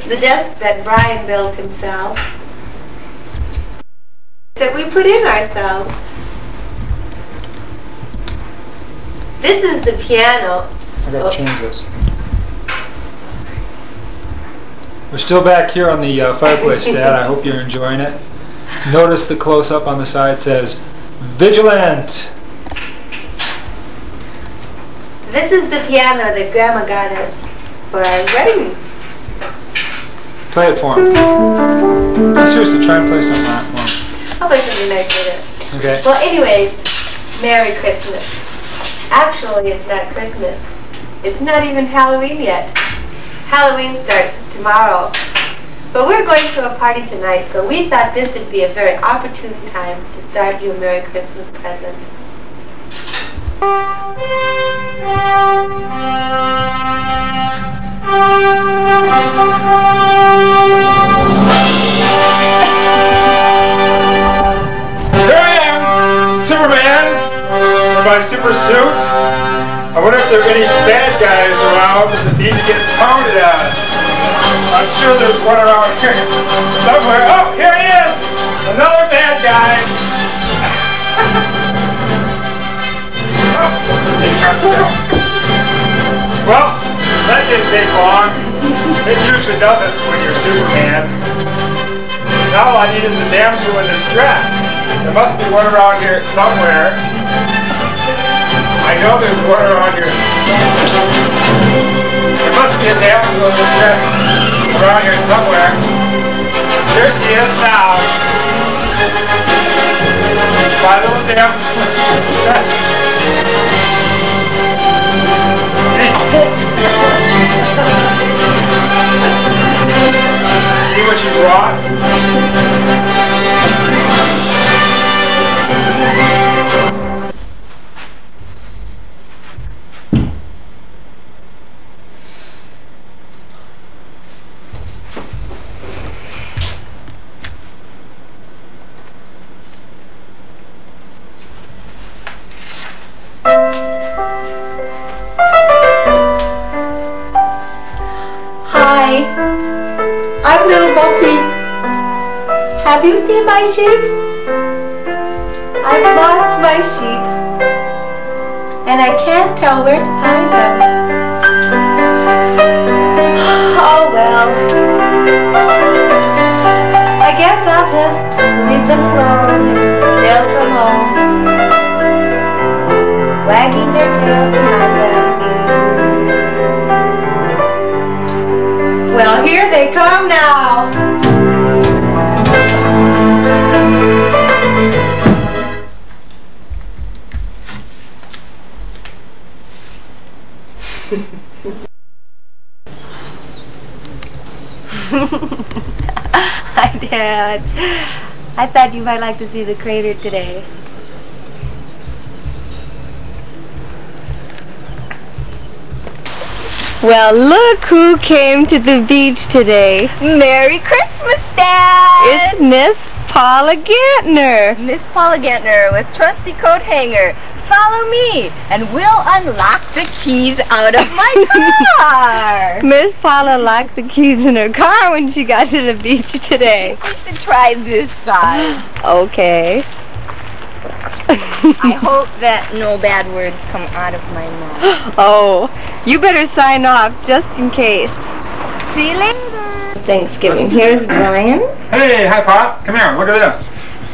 The desk that Brian built himself, that we put in ourselves. This is the piano. I gotta change this. We're still back here on the fireplace, Dad. I hope you're enjoying it. Notice the close-up on the side says, Vigilant! This is the piano that Grandma got us for our wedding. Play it for him. No, seriously, try and play something on it for him. I'll play something nice with it. Okay. Well, anyways, Merry Christmas. Actually, it's not Christmas. It's not even Halloween yet. Halloween starts tomorrow. But we're going to a party tonight, so we thought this would be a very opportune time to start you a Merry Christmas present. Here I am, Superman, in my super suit. I wonder if there are any bad guys around that need to get pounded at. I'm sure there's one around here somewhere. Oh, here he is! Another bad guy! Well, that didn't take long. It usually doesn't when you're Superman. Now all I need is the damsel in distress. There must be one around here somewhere. I know there's one around here. There must be a damsel in distress around here somewhere. Here she is now. My little damsel in distress. See what you brought? I'm Little Bo Peep. Have you seen my sheep? I've lost my sheep, and I can't tell where to find them. Oh well, I guess I'll just leave them alone. They'll come home, wagging their tails behind them. Well, here they come now. Hi, Dad. I thought you might like to see the crater today. Well, look who came to the beach today. Merry Christmas, Dad! It's Miss Paula Gantner. Miss Paula Gantner with trusty coat hanger. Follow me, and we'll unlock the keys out of my car. Miss Paula locked the keys in her car when she got to the beach today. We should try this side. Okay. I hope that no bad words come out of my mouth. Oh, you better sign off just in case. See you later. Thanksgiving. Here's Brian. Hey, hi Pop. Come here, look at this.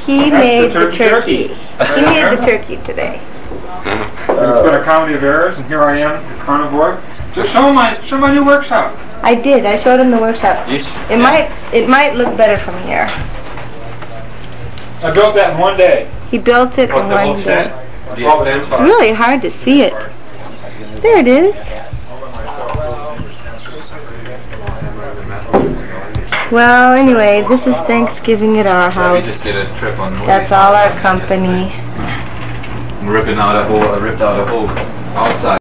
He made the turkey. He Right made there. the turkey today. It's been a comedy of errors, and here I am, the carnivore. Just show my new workshop. I did. I showed him the workshop. It might look better from here. I built that in one day. He built it in one day. It's really hard to see it. There it is. Well, anyway, this is Thanksgiving at our house. We just did a trip on the That's all our company. ripped out a whole outside.